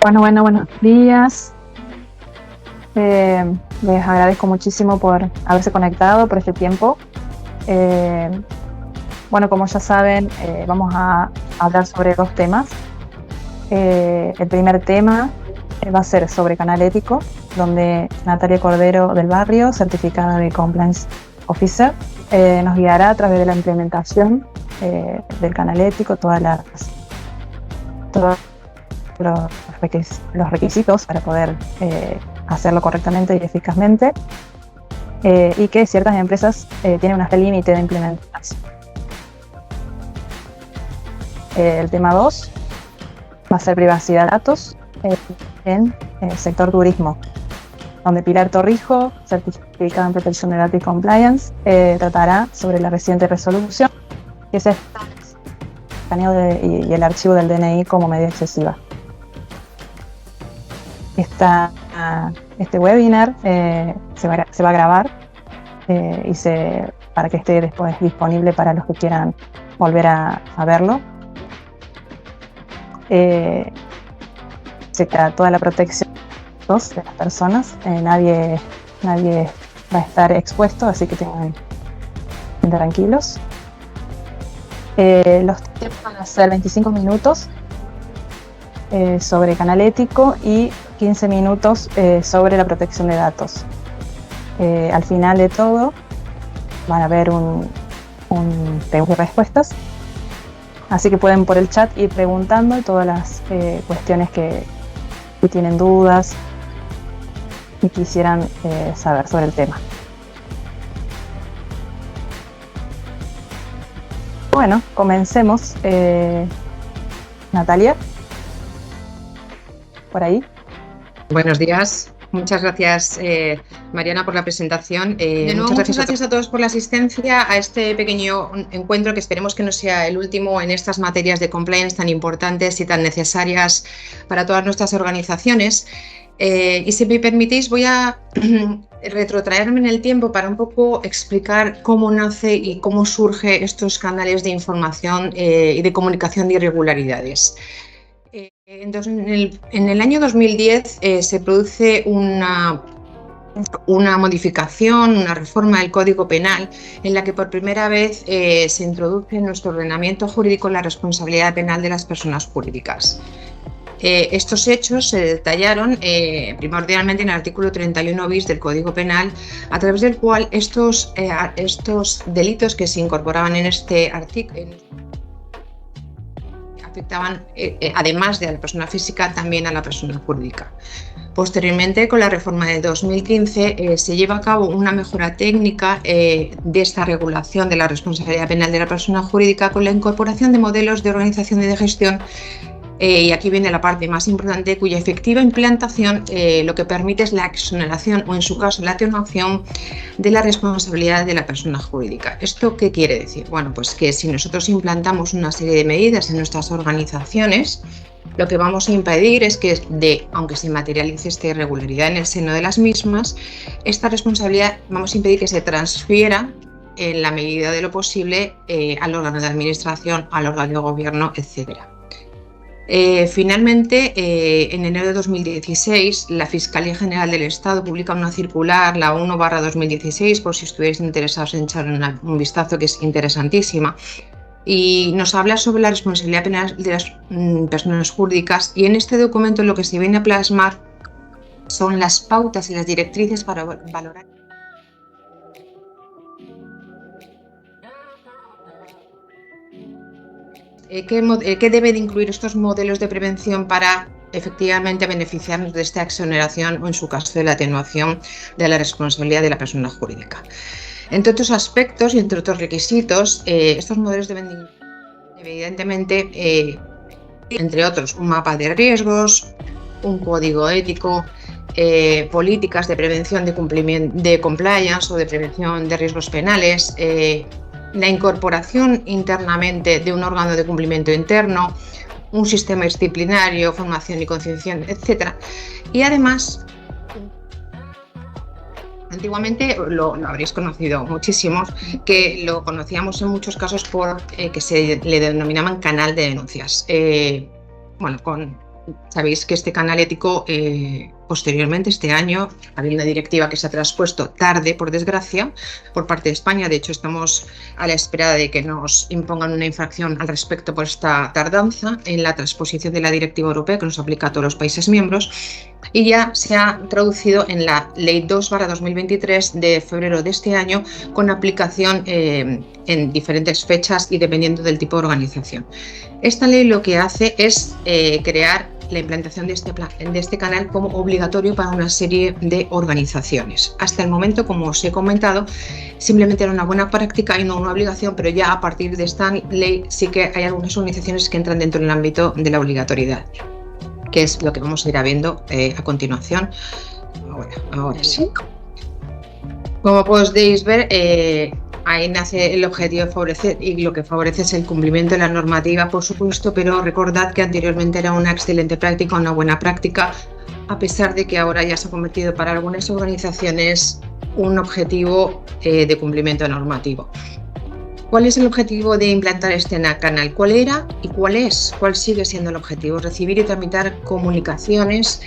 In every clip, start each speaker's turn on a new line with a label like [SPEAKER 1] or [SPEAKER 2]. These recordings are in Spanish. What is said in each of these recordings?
[SPEAKER 1] Buenos días. Les agradezco muchísimo por haberse conectado por este tiempo. Como ya saben, vamos a hablar sobre dos temas. El primer tema va a ser sobre canal ético, donde Natalia Cordero del Barrio, certificada de Compliance Officer, nos guiará a través de la implementación del canal ético, todos los requisitos para poder hacerlo correctamente y eficazmente, y que ciertas empresas tienen una fecha límite de implementación. El tema 2 va a ser privacidad de datos en el sector turismo, donde Pilar Torrijo, certificada en protección de datos y compliance, tratará sobre la reciente resolución, que es el escaneo y el archivo del DNI como medida excesiva. Este webinar se va a grabar para que esté después disponible para los que quieran volver a verlo. Toda la protección de las personas, nadie va a estar expuesto, así que tengan tranquilos. Los tiempos van a ser 25 minutos sobre canal ético y 15 minutos sobre la protección de datos. Al final de todo van a haber un preguntas y respuestas, así que pueden por el chat ir preguntando todas las cuestiones que tienen dudas y quisieran saber sobre el tema. Bueno, comencemos. Natalia, por ahí.
[SPEAKER 2] Buenos días. Muchas gracias, Mariana, por la presentación. De nuevo, muchas gracias a todos por la asistencia a este pequeño encuentro que esperemos que no sea el último en estas materias de compliance tan importantes y tan necesarias para todas nuestras organizaciones. Y si me permitís, voy a retrotraerme en el tiempo para un poco explicar cómo nace y cómo surgen estos canales de información y de comunicación de irregularidades. Entonces, en el año 2010 se produce una modificación, una reforma del Código Penal en la que por primera vez se introduce en nuestro ordenamiento jurídico la responsabilidad penal de las personas jurídicas. Estos hechos se detallaron primordialmente en el artículo 31 bis del Código Penal, a través del cual estos delitos que se incorporaban en este artículo afectaban, además de a la persona física, también a la persona jurídica. Posteriormente, con la reforma de 2015, se lleva a cabo una mejora técnica de esta regulación de la responsabilidad penal de la persona jurídica con la incorporación de modelos de organización y de gestión. Y aquí viene la parte más importante, cuya efectiva implantación lo que permite es la exoneración o, en su caso, la atenuación de la responsabilidad de la persona jurídica. ¿Esto qué quiere decir? Bueno, pues que si nosotros implantamos una serie de medidas en nuestras organizaciones, lo que vamos a impedir es que, aunque se materialice esta irregularidad en el seno de las mismas, esta responsabilidad vamos a impedir que se transfiera en la medida de lo posible al órgano de administración, al órgano de gobierno, etcétera. Finalmente, en enero de 2016, la Fiscalía General del Estado publica una circular, la 1/2016, por si estuvierais interesados en echar un vistazo, que es interesantísima, y nos habla sobre la responsabilidad penal de las personas jurídicas, y en este documento lo que se viene a plasmar son las pautas y las directrices para valorar ¿qué debe de incluir estos modelos de prevención para efectivamente beneficiarnos de esta exoneración o, en su caso, de la atenuación de la responsabilidad de la persona jurídica? Entre otros aspectos y entre otros requisitos, estos modelos deben de incluir, evidentemente, entre otros, un mapa de riesgos, un código ético, políticas de prevención de compliance o de prevención de riesgos penales, la incorporación internamente de un órgano de cumplimiento interno, un sistema disciplinario, formación y concienciación, etc. Y además, antiguamente lo habréis conocido muchísimos, que lo conocíamos en muchos casos por que se le denominaban canal de denuncias. Con sabéis que este canal ético, posteriormente, este año, había una directiva que se ha traspuesto tarde, por desgracia, por parte de España. De hecho, estamos a la espera de que nos impongan una infracción al respecto por esta tardanza en la transposición de la directiva europea que nos aplica a todos los países miembros. Y ya se ha traducido en la Ley 2/2023 de febrero de este año, con aplicación en diferentes fechas y dependiendo del tipo de organización. Esta ley lo que hace es crear la implantación de este canal como obligatorio para una serie de organizaciones. Hasta el momento, como os he comentado, simplemente era una buena práctica y no una obligación, pero ya a partir de esta ley sí que hay algunas organizaciones que entran dentro del ámbito de la obligatoriedad, que es lo que vamos a ir viendo a continuación. Ahora sí. Como podéis ver, ahí nace el objetivo de favorecer, y lo que favorece es el cumplimiento de la normativa, por supuesto, pero recordad que anteriormente era una excelente práctica, una buena práctica, a pesar de que ahora ya se ha convertido para algunas organizaciones un objetivo de cumplimiento normativo. ¿Cuál es el objetivo de implantar este canal? ¿Cuál era y cuál es? ¿Cuál sigue siendo el objetivo? Recibir y tramitar comunicaciones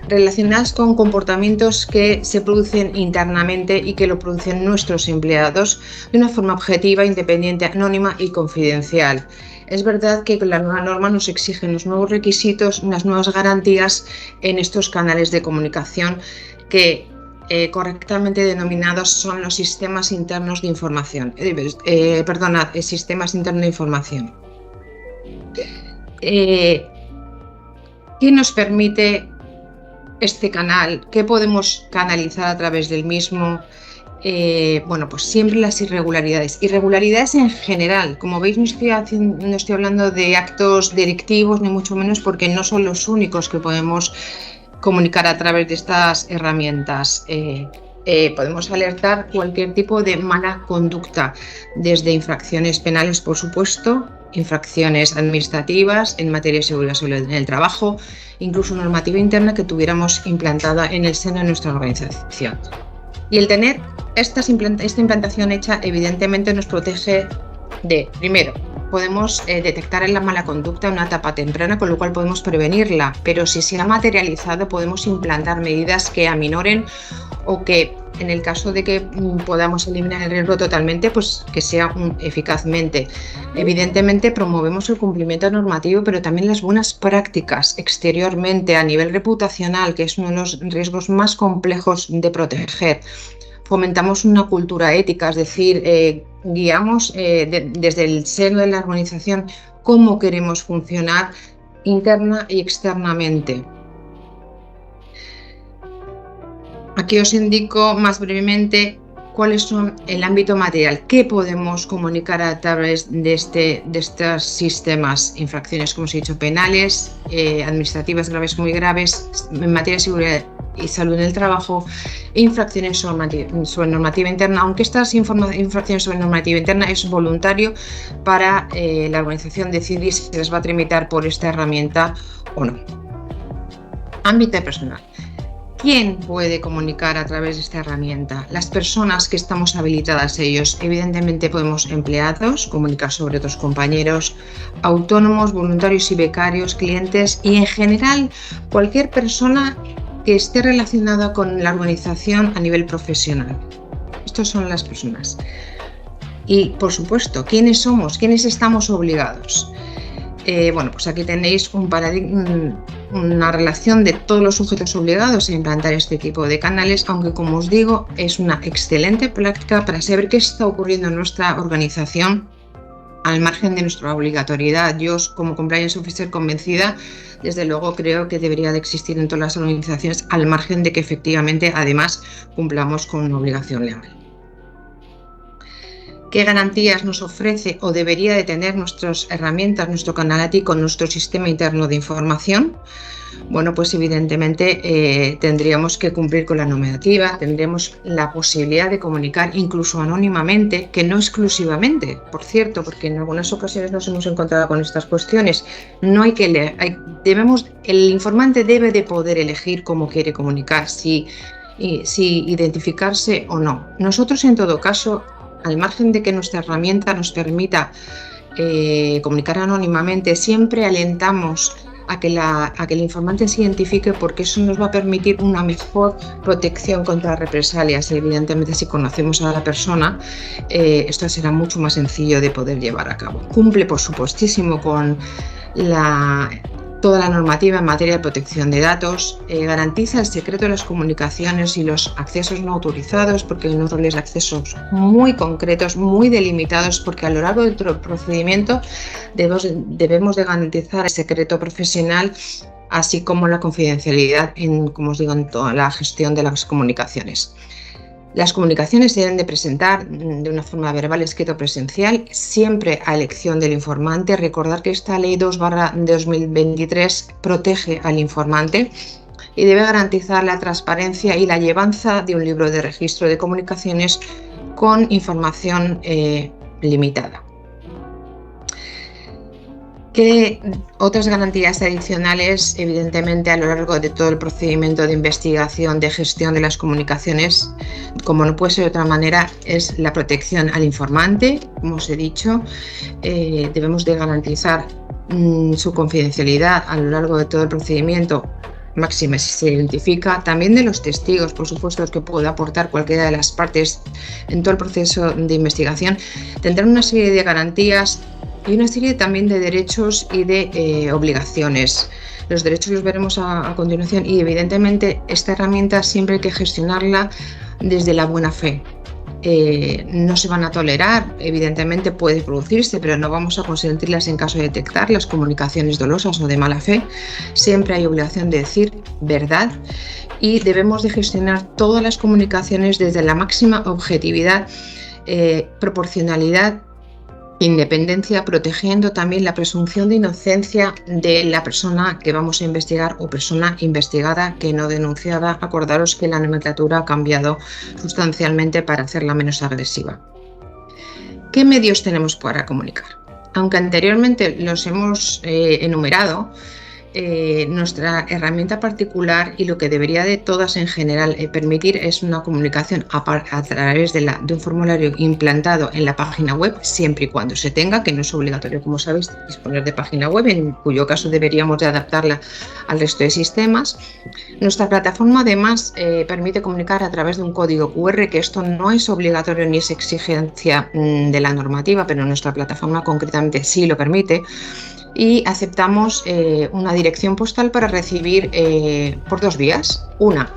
[SPEAKER 2] relacionadas con comportamientos que se producen internamente y que lo producen nuestros empleados de una forma objetiva, independiente, anónima y confidencial. Es verdad que la nueva norma nos exige los nuevos requisitos, unas nuevas garantías en estos canales de comunicación que correctamente denominados son los sistemas internos de información. Sistemas internos de información. ¿Qué nos permite este canal? ¿Qué podemos canalizar a través del mismo? Bueno, pues siempre las irregularidades. Irregularidades en general. Como veis, no estoy hablando de actos delictivos, ni mucho menos, porque no son los únicos que podemos comunicar a través de estas herramientas. Podemos alertar cualquier tipo de mala conducta, desde infracciones penales, por supuesto, infracciones administrativas en materia de seguridad en el trabajo, incluso normativa interna que tuviéramos implantada en el seno de nuestra organización. Y el tener esta implantación hecha, evidentemente, nos protege de, primero, podemos detectar la mala conducta en una etapa temprana, con lo cual podemos prevenirla, pero si se ha materializado podemos implantar medidas que aminoren o que, en el caso de que podamos eliminar el riesgo totalmente, pues que sea eficazmente. Evidentemente promovemos el cumplimiento normativo, pero también las buenas prácticas exteriormente a nivel reputacional, que es uno de los riesgos más complejos de proteger. Fomentamos una cultura ética, es decir, guiamos desde el seno de la organización cómo queremos funcionar interna y externamente. Aquí os indico más brevemente cuáles son el ámbito material, qué podemos comunicar a través de estos sistemas: infracciones, como os he dicho, penales, administrativas graves, muy graves, en materia de seguridad y salud en el trabajo, infracciones sobre normativa interna, aunque estas infracciones sobre normativa interna es voluntario para la organización decidir si se les va a tramitar por esta herramienta o no. Ámbito personal. ¿Quién puede comunicar a través de esta herramienta? Las personas que estamos habilitadas a ellos. Evidentemente podemos empleados, comunicar sobre otros compañeros, autónomos, voluntarios y becarios, clientes y en general cualquier persona que esté relacionada con la organización a nivel profesional. Estas son las personas. Y por supuesto, ¿quiénes somos? ¿Quiénes estamos obligados? Bueno, pues aquí tenéis una relación de todos los sujetos obligados a implantar este tipo de canales, aunque, como os digo, es una excelente práctica para saber qué está ocurriendo en nuestra organización al margen de nuestra obligatoriedad. Yo, como compliance officer convencida, desde luego creo que debería de existir en todas las organizaciones, al margen de que efectivamente además cumplamos con una obligación legal. ¿Qué garantías nos ofrece o debería de tener nuestras herramientas, nuestro canal ético, nuestro sistema interno de información? Bueno, pues evidentemente tendríamos que cumplir con la normativa, tendremos la posibilidad de comunicar incluso anónimamente, que no exclusivamente, por cierto, porque en algunas ocasiones nos hemos encontrado con estas cuestiones. No hay que leer, el informante debe de poder elegir cómo quiere comunicar, si identificarse o no. Nosotros, en todo caso, al margen de que nuestra herramienta nos permita comunicar anónimamente, siempre alentamos a que el informante se identifique, porque eso nos va a permitir una mejor protección contra represalias. Evidentemente, si conocemos a la persona, esto será mucho más sencillo de poder llevar a cabo. Cumple, por supuestísimo, con toda la normativa en materia de protección de datos, garantiza el secreto de las comunicaciones y los accesos no autorizados, porque hay unos roles de accesos muy concretos, muy delimitados, porque a lo largo del procedimiento debemos de garantizar el secreto profesional, así como la confidencialidad como os digo, en toda la gestión de las comunicaciones. Las comunicaciones se deben de presentar de una forma verbal, escrita o presencial, siempre a elección del informante. Recordar que esta Ley 2/2023 protege al informante y debe garantizar la transparencia y la llevanza de un libro de registro de comunicaciones con información limitada. ¿Qué otras garantías adicionales? Evidentemente, a lo largo de todo el procedimiento de investigación, de gestión de las comunicaciones, como no puede ser de otra manera, es la protección al informante. Como os he dicho, debemos de garantizar su confidencialidad a lo largo de todo el procedimiento, máxima si se identifica, también de los testigos, por supuesto, que pueda aportar cualquiera de las partes en todo el proceso de investigación. Tendrán una serie de garantías y una serie también de derechos y de obligaciones. Los derechos los veremos a continuación, y evidentemente esta herramienta siempre hay que gestionarla desde la buena fe. No se van a tolerar, evidentemente puede producirse, pero no vamos a consentirlas en caso de detectar las comunicaciones dolosas o de mala fe. Siempre hay obligación de decir verdad y debemos de gestionar todas las comunicaciones desde la máxima objetividad, proporcionalidad, independencia, protegiendo también la presunción de inocencia de la persona que vamos a investigar o persona investigada que no denunciada. Acordaros que la nomenclatura ha cambiado sustancialmente para hacerla menos agresiva. ¿Qué medios tenemos para comunicar? Aunque anteriormente los hemos enumerado, nuestra herramienta particular y lo que debería de todas en general permitir es una comunicación a través de un formulario implantado en la página web, siempre y cuando se tenga, que no es obligatorio, como sabéis, disponer de página web, en cuyo caso deberíamos de adaptarla al resto de sistemas. Nuestra plataforma además permite comunicar a través de un código QR, que esto no es obligatorio ni es exigencia de la normativa, pero nuestra plataforma concretamente sí lo permite. Y aceptamos una dirección postal para recibir por dos vías. Una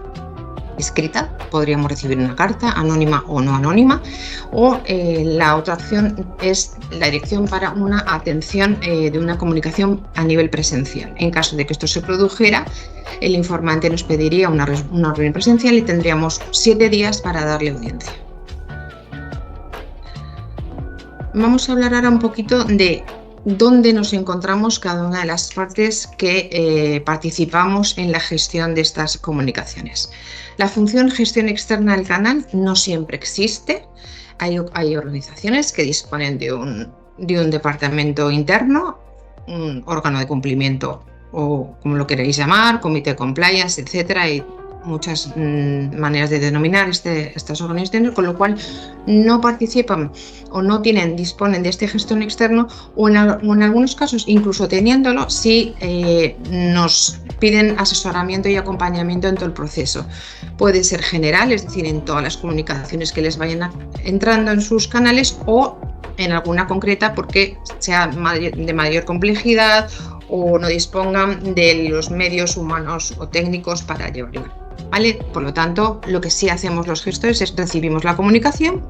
[SPEAKER 2] escrita, podríamos recibir una carta anónima o no anónima, o la otra opción es la dirección para una atención de una comunicación a nivel presencial. En caso de que esto se produjera, el informante nos pediría una reunión presencial y tendríamos 7 días para darle audiencia. Vamos a hablar ahora un poquito de dónde nos encontramos cada una de las partes que participamos en la gestión de estas comunicaciones. La función gestión externa del canal no siempre existe. Hay organizaciones que disponen de un departamento interno, un órgano de cumplimiento o como lo queréis llamar, comité de compliance, etcétera. Hay muchas maneras de denominar estas organizaciones, con lo cual no participan o no disponen de este gestión externo, o en algunos casos, incluso teniéndolo, sí nos piden asesoramiento y acompañamiento en todo el proceso. Puede ser general, es decir, en todas las comunicaciones que les vayan entrando en sus canales, o en alguna concreta porque sea de mayor complejidad o no dispongan de los medios humanos o técnicos para llevarlo. ¿Vale? Por lo tanto, lo que sí hacemos los gestores es recibimos la comunicación,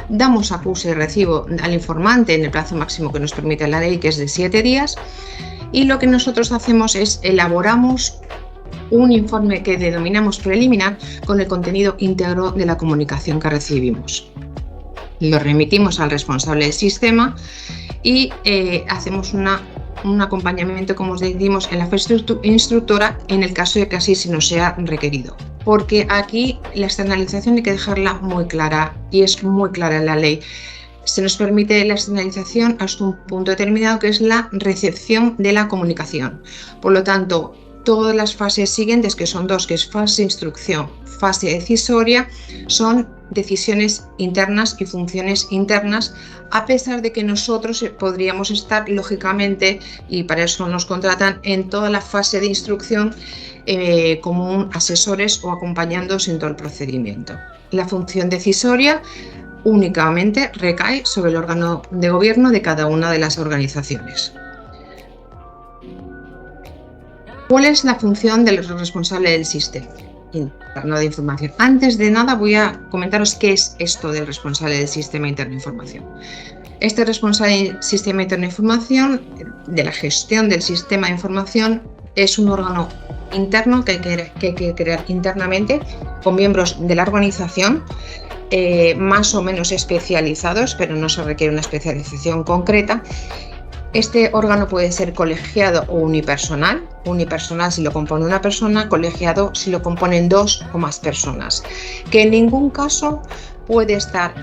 [SPEAKER 2] damos acuse y recibo al informante en el plazo máximo que nos permite la ley, que es de 7 días, y lo que nosotros hacemos es elaboramos un informe que denominamos preliminar con el contenido íntegro de la comunicación que recibimos. Lo remitimos al responsable del sistema y hacemos un acompañamiento, como os decimos, en la fase instructora en el caso de que así se nos sea requerido. Porque aquí la externalización hay que dejarla muy clara, y es muy clara en la ley. Se nos permite la externalización hasta un punto determinado, que es la recepción de la comunicación. Por lo tanto, todas las fases siguientes, que son 2, que es fase instrucción, fase decisoria, son decisiones internas y funciones internas, a pesar de que nosotros podríamos estar, lógicamente, y para eso nos contratan, en toda la fase de instrucción como asesores o acompañándoos en todo el procedimiento. La función decisoria únicamente recae sobre el órgano de gobierno de cada una de las organizaciones. ¿Cuál es la función del responsable del sistema interno de información? Antes de nada voy a comentaros qué es esto del responsable del sistema interno de información. Este responsable del sistema interno de información, de la gestión del sistema de información, es un órgano interno que hay que crear internamente con miembros de la organización más o menos especializados, pero no se requiere una especialización concreta. Este órgano puede ser colegiado o unipersonal. Unipersonal si lo compone una persona, colegiado si lo componen 2 o más personas. Que en ningún caso puede estar,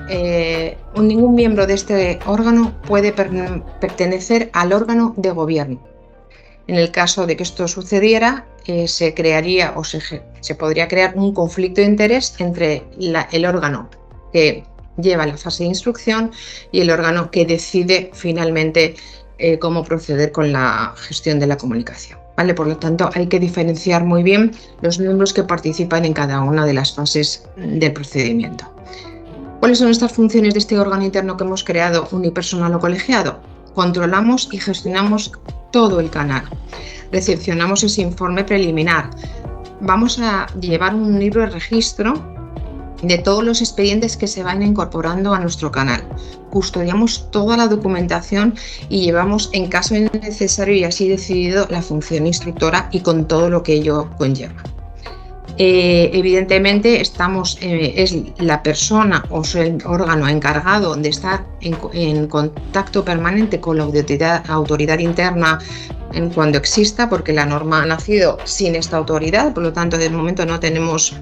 [SPEAKER 2] ningún miembro de este órgano puede pertenecer al órgano de gobierno. En el caso de que esto sucediera, se crearía o se podría crear un conflicto de interés entre el órgano que lleva la fase de instrucción y el órgano que decide finalmente cómo proceder con la gestión de la comunicación. ¿Vale? Por lo tanto, hay que diferenciar muy bien los miembros que participan en cada una de las fases del procedimiento. ¿Cuáles son estas funciones de este órgano interno que hemos creado, unipersonal o colegiado? Controlamos y gestionamos todo el canal. Recepcionamos ese informe preliminar. Vamos a llevar un libro de registro de todos los expedientes que se van incorporando a nuestro canal. Custodiamos toda la documentación y llevamos, en caso necesario y así decidido, la función instructora y con todo lo que ello conlleva. Evidentemente es la persona o el órgano encargado de estar en contacto permanente con la autoridad interna cuando exista, porque la norma ha nacido sin esta autoridad, por lo tanto de momento no tenemos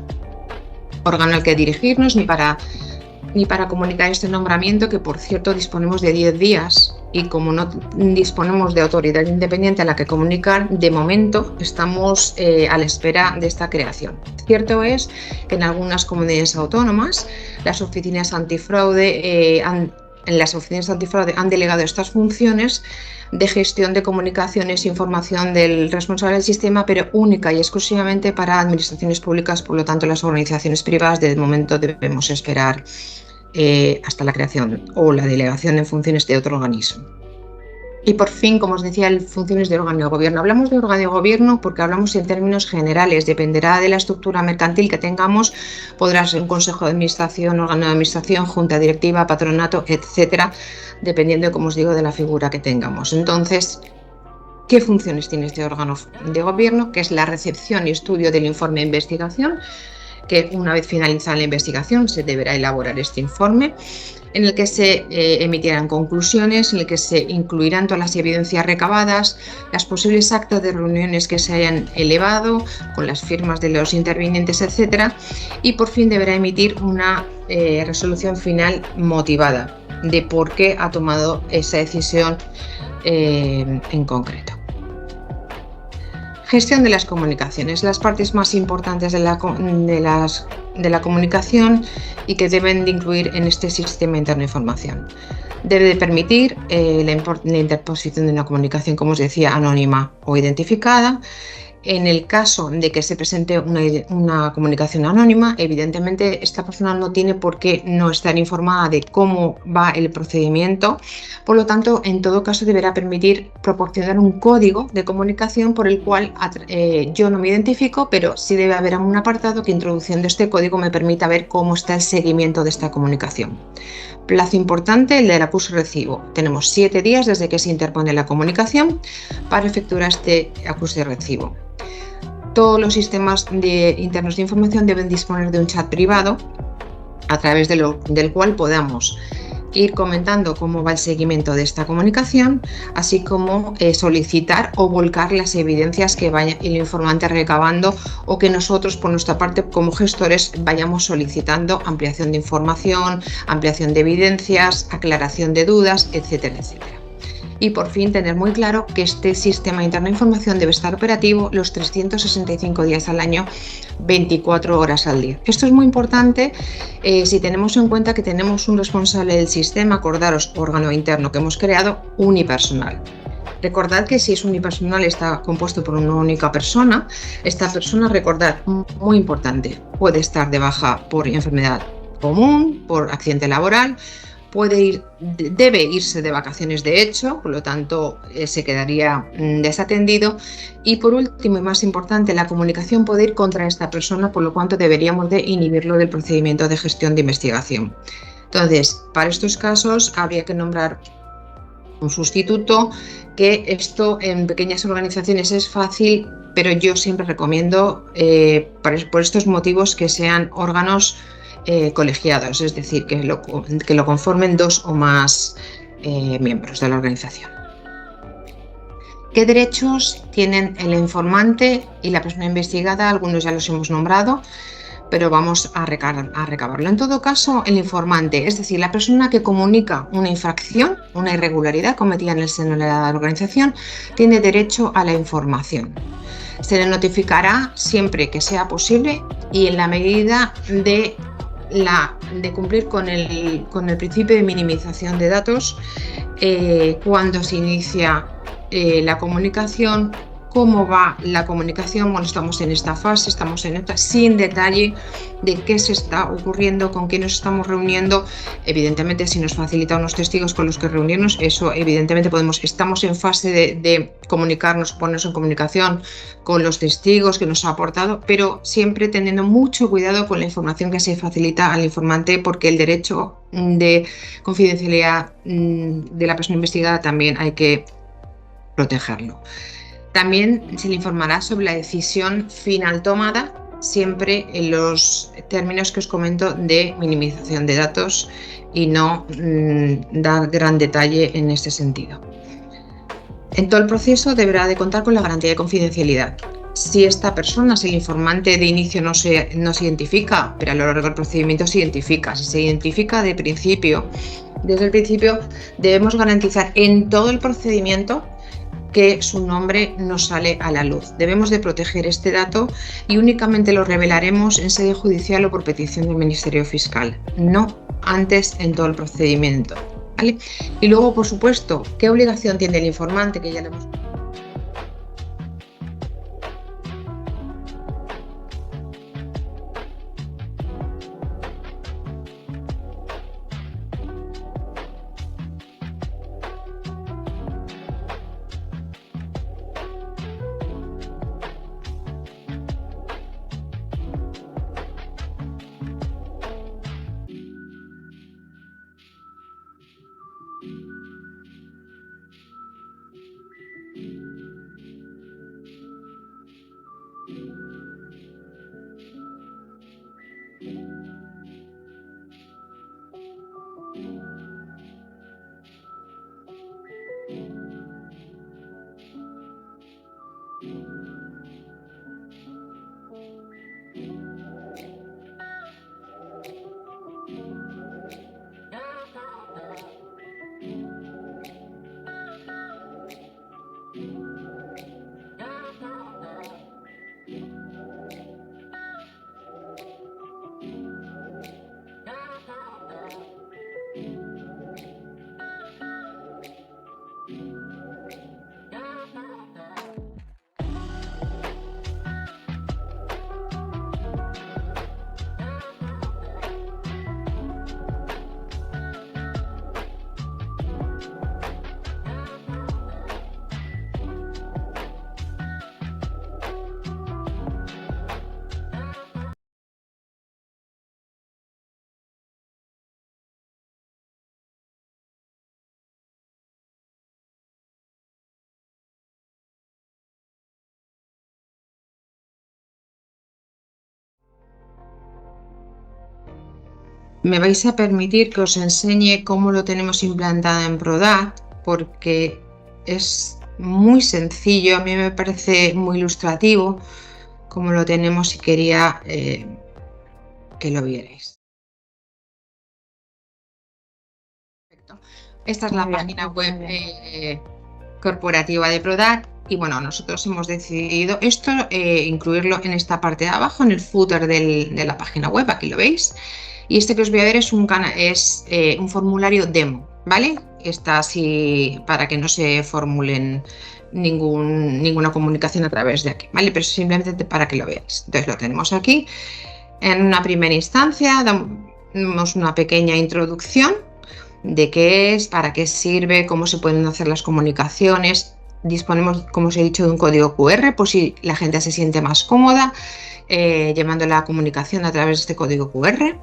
[SPEAKER 2] órgano al que dirigirnos ni para comunicar este nombramiento, que por cierto disponemos de 10 días y como no disponemos de autoridad independiente a la que comunicar, de momento estamos a la espera de esta creación. Cierto es que en algunas comunidades autónomas las oficinas antifraude han delegado estas funciones de gestión de comunicaciones e información del responsable del sistema, pero única y exclusivamente para administraciones públicas. Por lo tanto, las organizaciones privadas de momento debemos esperar hasta la creación o la delegación de funciones de otro organismo. Y por fin, como os decía, funciones de órgano de gobierno. Hablamos de órgano de gobierno porque hablamos en términos generales. Dependerá de la estructura mercantil que tengamos. Podrá ser un consejo de administración, órgano de administración, junta directiva, patronato, etcétera, dependiendo, como os digo, de la figura que tengamos. Entonces, ¿qué funciones tiene este órgano de gobierno? Que es la recepción y estudio del informe de investigación, que una vez finalizada la investigación se deberá elaborar este informe, en el que se emitirán conclusiones, en el que se incluirán todas las evidencias recabadas, las posibles actas de reuniones que se hayan elevado, con las firmas de los intervinientes, etc. Y por fin deberá emitir una resolución final motivada de por qué ha tomado esa decisión en concreto. Gestión de las comunicaciones, las partes más importantes de la comunicación y que deben de incluir en este sistema interno de información. Debe de permitir la interposición de una comunicación, como os decía, anónima o identificada. En el caso de que se presente una comunicación anónima, evidentemente esta persona no tiene por qué no estar informada de cómo va el procedimiento. Por lo tanto, en todo caso deberá permitir proporcionar un código de comunicación por el cual yo no me identifico, pero sí debe haber un apartado que, introduciendo este código, me permita ver cómo está el seguimiento de esta comunicación. Plazo importante, el del acuse-recibo. Tenemos 7 días desde que se interpone la comunicación para efectuar este acuse-recibo. Todos los sistemas internos de información deben disponer de un chat privado a través del cual podamos ir comentando cómo va el seguimiento de esta comunicación, así como solicitar o volcar las evidencias que vaya el informante recabando o que nosotros por nuestra parte como gestores vayamos solicitando ampliación de información, ampliación de evidencias, aclaración de dudas, etcétera, etcétera. y por fin tener muy claro que este sistema interno de información debe estar operativo los 365 días al año, 24 horas al día. Esto es muy importante si tenemos en cuenta que tenemos un responsable del sistema, acordaros, órgano interno que hemos creado, unipersonal. Recordad que si es unipersonal está compuesto por una única persona. Esta persona, recordad, muy importante, puede estar de baja por enfermedad común, por accidente laboral, debe irse de vacaciones de hecho, por lo tanto se quedaría desatendido. Y por último y más importante, la comunicación puede ir contra esta persona, por lo cual deberíamos de inhibirlo del procedimiento de gestión de investigación. Entonces, para estos casos habría que nombrar un sustituto, que esto en pequeñas organizaciones es fácil, pero yo siempre recomiendo por estos motivos que sean órganos colegiados, es decir, que lo conformen 2 o más miembros de la organización. ¿Qué derechos tienen el informante y la persona investigada? Algunos ya los hemos nombrado, pero vamos a recabarlo. En todo caso, el informante, es decir, la persona que comunica una infracción, una irregularidad cometida en el seno de la organización, tiene derecho a la información. Se le notificará siempre que sea posible y en la medida de cumplir con el principio de minimización de datos cuando se inicia la comunicación, cómo va la comunicación, bueno, estamos en esta fase, estamos en esta, sin detalle de qué se está ocurriendo, con quién nos estamos reuniendo. Evidentemente, si nos facilita unos testigos con los que reunirnos, eso evidentemente estamos en fase de comunicarnos, ponernos en comunicación con los testigos que nos ha aportado, pero siempre teniendo mucho cuidado con la información que se facilita al informante, porque el derecho de confidencialidad de la persona investigada también hay que protegerlo. También se le informará sobre la decisión final tomada, siempre en los términos que os comento de minimización de datos y no dar gran detalle en este sentido. En todo el proceso deberá de contar con la garantía de confidencialidad. Si esta persona, si el informante de inicio no se identifica, pero a lo largo del procedimiento se identifica, si se identifica desde el principio debemos garantizar en todo el procedimiento que su nombre no sale a la luz. Debemos de proteger este dato y únicamente lo revelaremos en sede judicial o por petición del Ministerio Fiscal, no antes en todo el procedimiento, ¿vale? Y luego, por supuesto, ¿qué obligación tiene el informante? Que ya lo hemos... Me vais a permitir que os enseñe cómo lo tenemos implantado en Prodat, porque es muy sencillo, a mí me parece muy ilustrativo cómo lo tenemos y quería que lo vierais. Perfecto. Esta es la página web corporativa de Prodac. Y bueno, nosotros hemos decidido esto, incluirlo en esta parte de abajo, en el footer de la página web, aquí lo veis. Y este que os voy a ver es un formulario demo, ¿vale? Está así para que no se formulen ninguna comunicación a través de aquí, ¿vale? Pero simplemente para que lo veáis. Entonces lo tenemos aquí. En una primera instancia damos una pequeña introducción de qué es, para qué sirve, cómo se pueden hacer las comunicaciones. Disponemos, como os he dicho, de un código QR por si la gente se siente más cómoda llevando la comunicación a través de este código QR.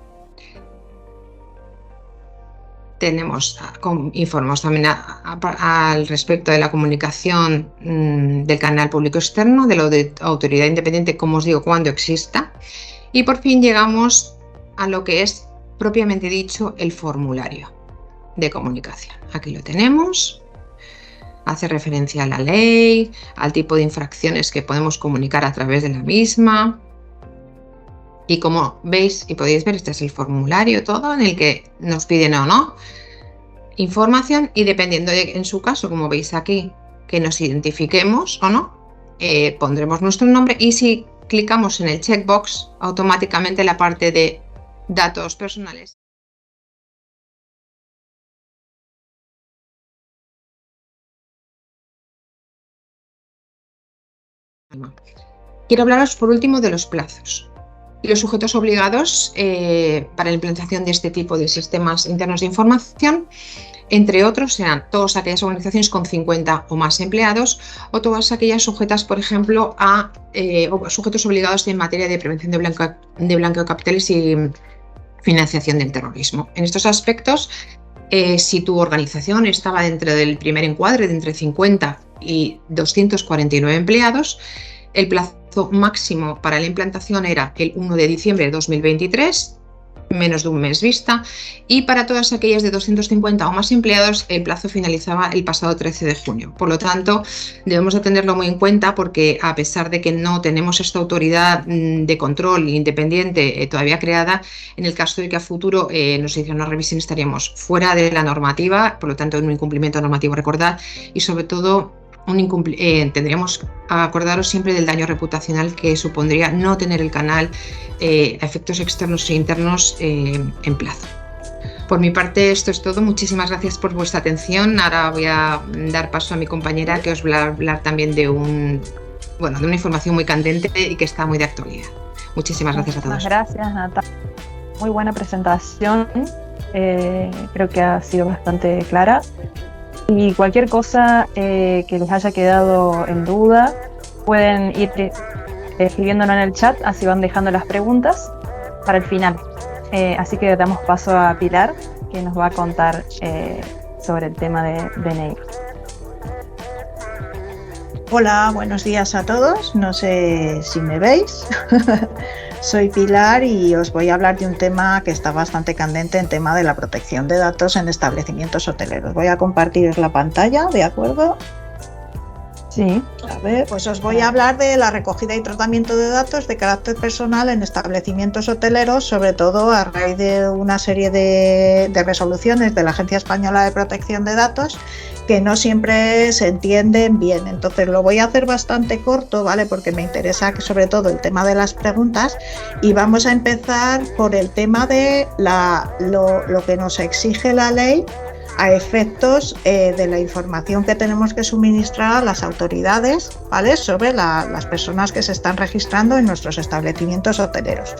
[SPEAKER 2] Informamos también al respecto de la comunicación del canal público externo, de lo de autoridad independiente, como os digo, cuando exista. Y por fin llegamos a lo que es propiamente dicho el formulario de comunicación. Aquí lo tenemos. Hace referencia a la ley, al tipo de infracciones que podemos comunicar a través de la misma. Y como veis y podéis ver, este es el formulario todo en el que nos piden o no información, y dependiendo en su caso, como veis aquí, que nos identifiquemos o no, pondremos nuestro nombre, y si clicamos en el checkbox, automáticamente la parte de datos personales Quiero hablaros por último de los plazos y los sujetos obligados para la implantación de este tipo de sistemas internos de información. Entre otros serán todas aquellas organizaciones con 50 o más empleados, o todas aquellas sujetas, por ejemplo, a sujetos obligados en materia de prevención de blanqueo de capitales y financiación del terrorismo. En estos aspectos, si tu organización estaba dentro del primer encuadre de entre 50 y 249 empleados, el plazo máximo para la implantación era el 1 de diciembre de 2023, menos de un mes vista, y para todas aquellas de 250 o más empleados el plazo finalizaba el pasado 13 de junio. Por lo tanto, debemos de tenerlo muy en cuenta, porque a pesar de que no tenemos esta autoridad de control independiente todavía creada, en el caso de que a futuro nos hiciera una revisión estaríamos fuera de la normativa, por lo tanto en un incumplimiento normativo, recordad, y sobre todo tendríamos que acordaros siempre del daño reputacional que supondría no tener el canal a efectos externos e internos en plazo. Por mi parte, esto es todo. Muchísimas gracias por vuestra atención. Ahora voy a dar paso a mi compañera, que os va a hablar también de una información muy candente y que está muy de actualidad. Muchísimas gracias a todos.
[SPEAKER 1] Muchas gracias, Natalia. Muy buena presentación. Creo que ha sido bastante clara. Y cualquier cosa que les haya quedado en duda, pueden ir escribiéndonos en el chat, así van dejando las preguntas para el final. Así que damos paso a Pilar, que nos va a contar sobre el tema de DNI.
[SPEAKER 3] Hola, buenos días a todos. No sé si me veis. Soy Pilar y os voy a hablar de un tema que está bastante candente, en tema de la protección de datos en establecimientos hoteleros. Voy a compartir la pantalla, ¿de acuerdo?
[SPEAKER 1] Sí.
[SPEAKER 3] A ver, pues os voy a hablar de la recogida y tratamiento de datos de carácter personal en establecimientos hoteleros, sobre todo a raíz de una serie de resoluciones de la Agencia Española de Protección de Datos que no siempre se entienden bien. Entonces lo voy a hacer bastante corto, ¿vale? Porque me interesa que sobre todo el tema de las preguntas, y vamos a empezar por el tema de lo que nos exige la ley a efectos de la información que tenemos que suministrar a las autoridades, ¿vale? Sobre las personas que se están registrando en nuestros establecimientos hoteleros.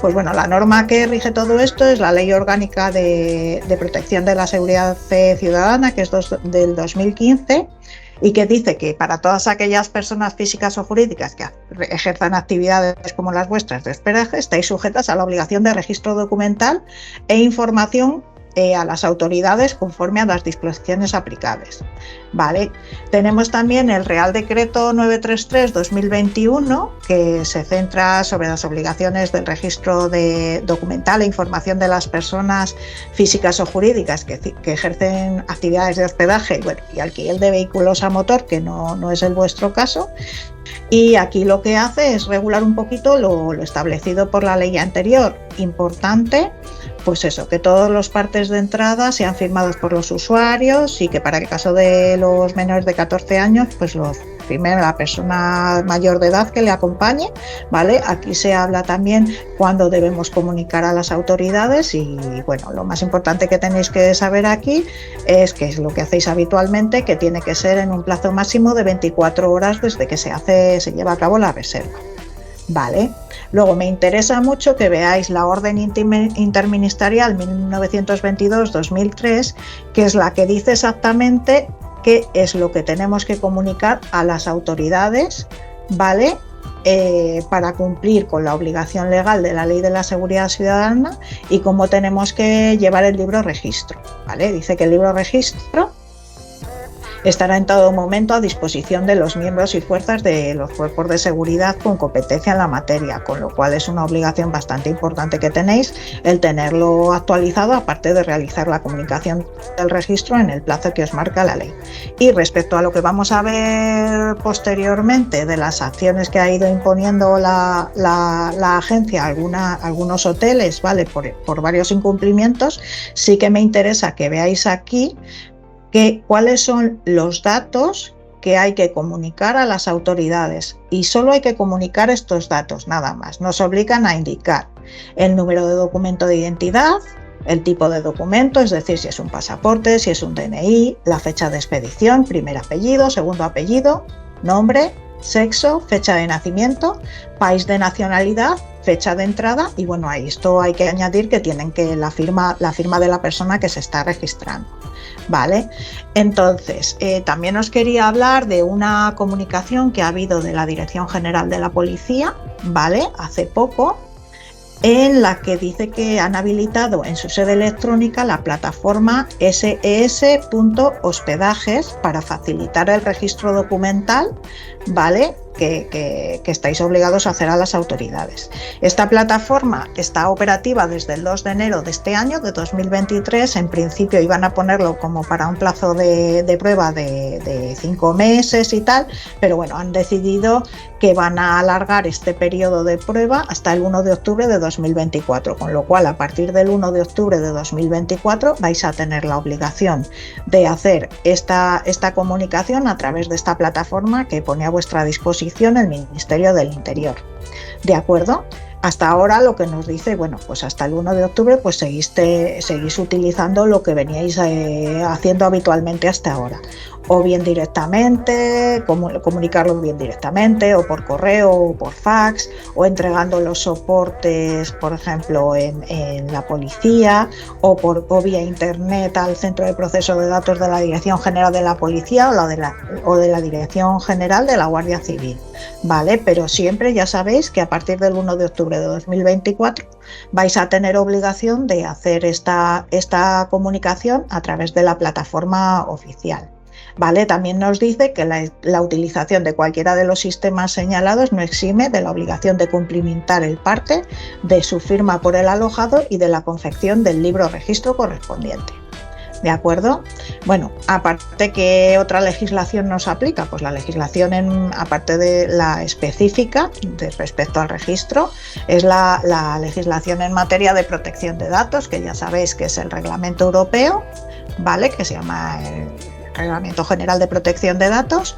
[SPEAKER 3] Pues bueno, la norma que rige todo esto es la Ley Orgánica de Protección de la Seguridad Ciudadana, que es del 2015, y que dice que para todas aquellas personas físicas o jurídicas que ejerzan actividades como las vuestras de hospedaje, estáis sujetas a la obligación de registro documental e información a las autoridades conforme a las disposiciones aplicables. Vale. Tenemos también el Real Decreto 933/2021, que se centra sobre las obligaciones del registro documental e información de las personas físicas o jurídicas que ejercen actividades de hospedaje y alquiler de vehículos a motor, que no es el vuestro caso. Y aquí lo que hace es regular un poquito lo establecido por la ley anterior. Importante, pues eso, que todos los partes de entrada sean firmados por los usuarios y que para el caso de los menores de 14 años, pues los firme la persona mayor de edad que le acompañe, ¿vale? Aquí se habla también cuándo debemos comunicar a las autoridades y, bueno, lo más importante que tenéis que saber aquí es que es lo que hacéis habitualmente, que tiene que ser en un plazo máximo de 24 horas desde que se lleva a cabo la reserva. Vale. Luego me interesa mucho que veáis la Orden Interministerial 1922-2003, que es la que dice exactamente qué es lo que tenemos que comunicar a las autoridades, ¿vale? Para cumplir con la obligación legal de la Ley de la Seguridad Ciudadana y cómo tenemos que llevar el libro registro, ¿vale? Dice que el libro registro estará en todo momento a disposición de los miembros y fuerzas de los cuerpos de seguridad con competencia en la materia, con lo cual es una obligación bastante importante que tenéis el tenerlo actualizado, aparte de realizar la comunicación del registro en el plazo que os marca la ley. Y respecto a lo que vamos a ver posteriormente de las acciones que ha ido imponiendo la agencia a algunos hoteles, ¿vale? Por varios incumplimientos, sí que me interesa que veáis aquí cuáles son los datos que hay que comunicar a las autoridades, y solo hay que comunicar estos datos, nada más. Nos obligan a indicar el número de documento de identidad, el tipo de documento, es decir, si es un pasaporte, si es un DNI, la fecha de expedición, primer apellido, segundo apellido, nombre, sexo, fecha de nacimiento, país de nacionalidad, fecha de entrada, y bueno, a esto hay que añadir que tienen que la firma de la persona que se está registrando. Vale, entonces también os quería hablar de una comunicación que ha habido de la Dirección General de la Policía, ¿vale? Hace poco, en la que dice que han habilitado en su sede electrónica la plataforma ses.hospedajes para facilitar el registro documental, ¿vale? Que estáis obligados a hacer a las autoridades. Esta plataforma está operativa desde el 2 de enero de este año, de 2023. En principio iban a ponerlo como para un plazo de prueba de 5 meses y tal, pero bueno, han decidido que van a alargar este periodo de prueba hasta el 1 de octubre de 2024, con lo cual a partir del 1 de octubre de 2024 vais a tener la obligación de hacer esta comunicación a través de esta plataforma que pone a vuestra disposición el Ministerio del Interior. ¿De acuerdo? Hasta ahora lo que nos dice, bueno, pues hasta el 1 de octubre pues seguís utilizando lo que veníais haciendo habitualmente hasta ahora, o bien directamente, comunicarlo bien directamente, o por correo, o por fax, o entregando los soportes, por ejemplo, en la policía, o vía internet al centro de proceso de datos de la Dirección General de la Policía o de la Dirección General de la Guardia Civil, ¿vale? Pero siempre ya sabéis que a partir del 1 de octubre de 2024 vais a tener obligación de hacer esta comunicación a través de la plataforma oficial. ¿Vale? También nos dice que la utilización de cualquiera de los sistemas señalados no exime de la obligación de cumplimentar el parte de su firma por el alojado y de la confección del libro registro correspondiente. ¿De acuerdo? Bueno, aparte, ¿qué otra legislación nos aplica? Pues la legislación, aparte de la específica respecto al registro, es la legislación en materia de protección de datos, que ya sabéis que es el Reglamento Europeo, ¿vale? Que se llama el Reglamento General de Protección de Datos,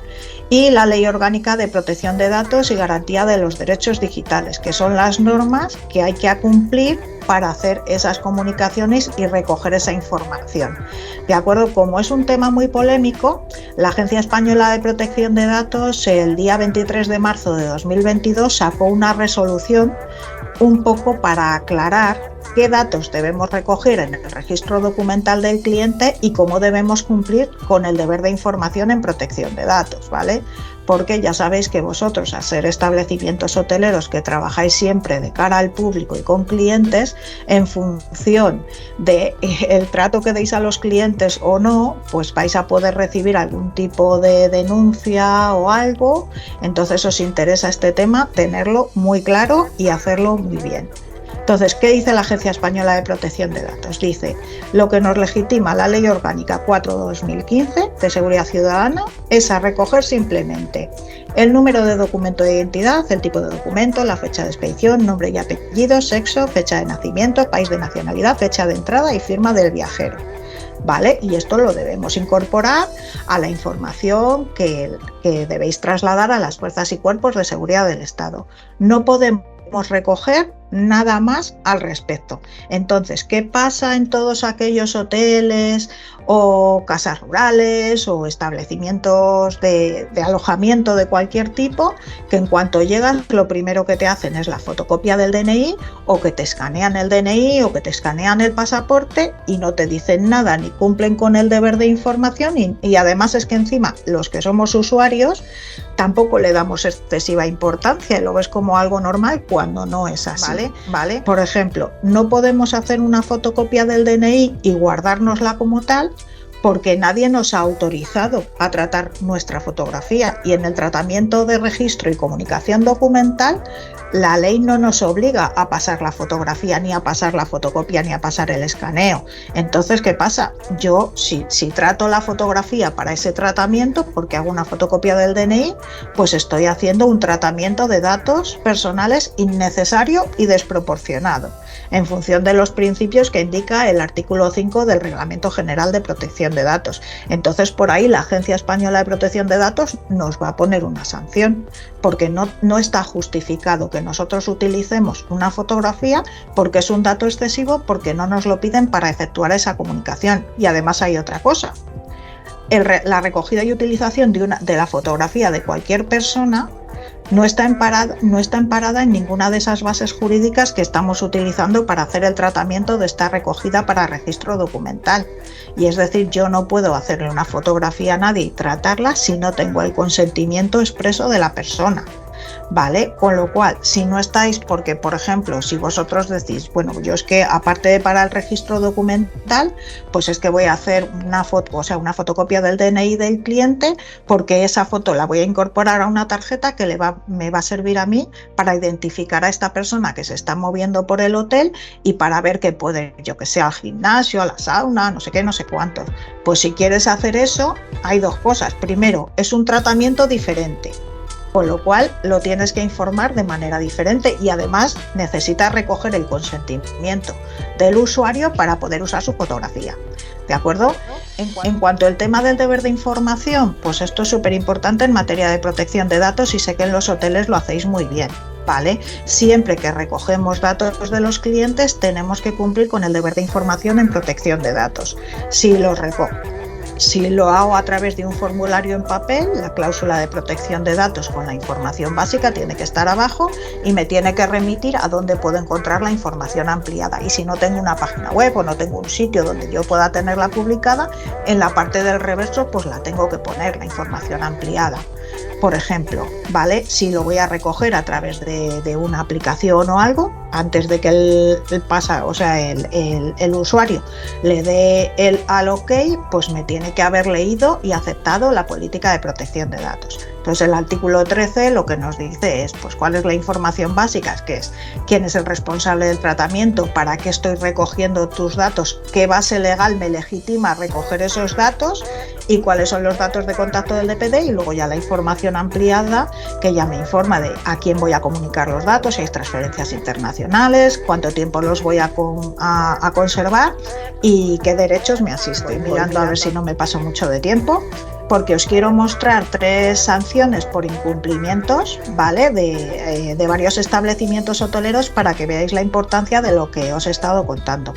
[SPEAKER 3] y la Ley Orgánica de Protección de Datos y Garantía de los Derechos Digitales, que son las normas que hay que cumplir para hacer esas comunicaciones y recoger esa información. De acuerdo, como es un tema muy polémico, la Agencia Española de Protección de Datos el día 23 de marzo de 2022 sacó una resolución un poco para aclarar qué datos debemos recoger en el registro documental del cliente y cómo debemos cumplir con el deber de información en protección de datos, ¿vale? Porque ya sabéis que vosotros, al ser establecimientos hoteleros que trabajáis siempre de cara al público y con clientes, en función del trato que deis a los clientes o no, pues vais a poder recibir algún tipo de denuncia o algo. Entonces os interesa este tema, tenerlo muy claro y hacerlo muy bien. Entonces, ¿qué dice la Agencia Española de Protección de Datos? Dice, lo que nos legitima la Ley Orgánica 4/2015 de Seguridad Ciudadana es a recoger simplemente el número de documento de identidad, el tipo de documento, la fecha de expedición, nombre y apellido, sexo, fecha de nacimiento, país de nacionalidad, fecha de entrada y firma del viajero. ¿Vale? Y esto lo debemos incorporar a la información que debéis trasladar a las fuerzas y cuerpos de seguridad del Estado. No podemos recoger nada más al respecto. Entonces, ¿qué pasa en todos aquellos hoteles o casas rurales o establecimientos de alojamiento de cualquier tipo, que en cuanto llegas lo primero que te hacen es la fotocopia del DNI, o que te escanean el DNI o que te escanean el pasaporte y no te dicen nada ni cumplen con el deber de información y además es que encima los que somos usuarios tampoco le damos excesiva importancia y lo ves como algo normal cuando no es así, ¿vale? Por ejemplo, no podemos hacer una fotocopia del DNI y guardárnosla como tal porque nadie nos ha autorizado a tratar nuestra fotografía y en el tratamiento de registro y comunicación documental la ley no nos obliga a pasar la fotografía, ni a pasar la fotocopia, ni a pasar el escaneo. Entonces, ¿qué pasa? Yo, si trato la fotografía para ese tratamiento, porque hago una fotocopia del DNI, pues estoy haciendo un tratamiento de datos personales innecesario y desproporcionado, en función de los principios que indica el artículo 5 del Reglamento General de Protección de Datos. Entonces, por ahí la Agencia Española de Protección de Datos nos va a poner una sanción, porque no está justificado que nosotros utilicemos una fotografía porque es un dato excesivo, porque no nos lo piden para efectuar esa comunicación. Y además hay otra cosa. La recogida y utilización de la fotografía de cualquier persona no está amparada en ninguna de esas bases jurídicas que estamos utilizando para hacer el tratamiento de esta recogida para registro documental. Y es decir, yo no puedo hacerle una fotografía a nadie y tratarla si no tengo el consentimiento expreso de la persona. ¿Vale? Con lo cual, si no estáis, porque por ejemplo, si vosotros decís, bueno, yo es que aparte de para el registro documental, pues es que voy a hacer una foto, o sea, una fotocopia del DNI del cliente, porque esa foto la voy a incorporar a una tarjeta que me va a servir a mí para identificar a esta persona que se está moviendo por el hotel y para ver que puede, yo que sé, al gimnasio, a la sauna, no sé qué, no sé cuántos. Pues si quieres hacer eso, hay dos cosas. Primero, es un tratamiento diferente, con lo cual lo tienes que informar de manera diferente y además necesitas recoger el consentimiento del usuario para poder usar su fotografía. ¿De acuerdo? En cuanto al tema del deber de información, pues esto es súper importante en materia de protección de datos y sé que en los hoteles lo hacéis muy bien. ¿Vale? Siempre que recogemos datos de los clientes tenemos que cumplir con el deber de información en protección de datos. Si lo hago a través de un formulario en papel, la cláusula de protección de datos con la información básica tiene que estar abajo y me tiene que remitir a dónde puedo encontrar la información ampliada. Y si no tengo una página web o no tengo un sitio donde yo pueda tenerla publicada, en la parte del reverso pues la tengo que poner, la información ampliada. Por ejemplo, ¿vale? Si lo voy a recoger a través de una aplicación o algo, antes de que el usuario le dé el al OK, pues me tiene que haber leído y aceptado la política de protección de datos. Entonces el artículo 13 lo que nos dice es pues cuál es la información básica, que es quién es el responsable del tratamiento, para qué estoy recogiendo tus datos, qué base legal me legitima recoger esos datos y cuáles son los datos de contacto del DPD, y luego ya la información ampliada que ya me informa de a quién voy a comunicar los datos, si hay transferencias internacionales, cuánto tiempo los voy a conservar y qué derechos me asisten. Estoy mirando a ver si no me paso mucho de tiempo, porque os quiero mostrar 3 sanciones por incumplimientos, ¿vale? De varios establecimientos hoteleros para que veáis la importancia de lo que os he estado contando.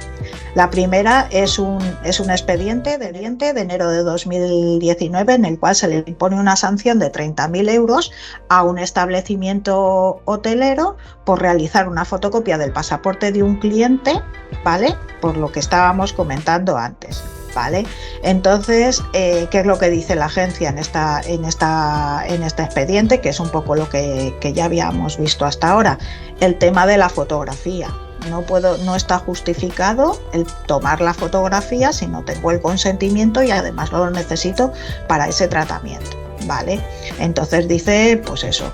[SPEAKER 3] La primera es un expediente de enero de 2019 en el cual se le impone una sanción de 30.000 euros a un establecimiento hotelero por realizar una fotocopia del pasaporte de un cliente, ¿vale? Por lo que estábamos comentando antes. ¿Vale? Entonces, ¿qué es lo que dice la agencia en este expediente? Que es un poco lo que ya habíamos visto hasta ahora. El tema de la fotografía. No está justificado el tomar la fotografía si no tengo el consentimiento y además lo necesito para ese tratamiento, ¿vale? Entonces dice, pues eso,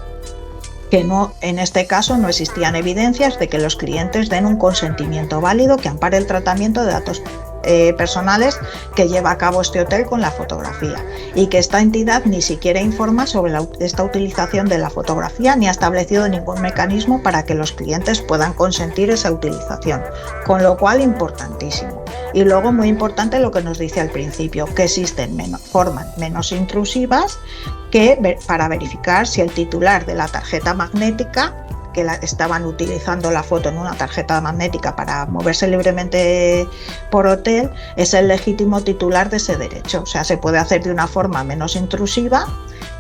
[SPEAKER 3] que no, en este caso no existían evidencias de que los clientes den un consentimiento válido que ampare el tratamiento de datos personales que lleva a cabo este hotel con la fotografía, y que esta entidad ni siquiera informa sobre esta utilización de la fotografía ni ha establecido ningún mecanismo para que los clientes puedan consentir esa utilización, con lo cual importantísimo. Y luego muy importante lo que nos dice al principio, que existen formas menos intrusivas para verificar si el titular de la tarjeta magnética, que estaban utilizando la foto en una tarjeta magnética para moverse libremente por hotel, es el legítimo titular de ese derecho. O sea, se puede hacer de una forma menos intrusiva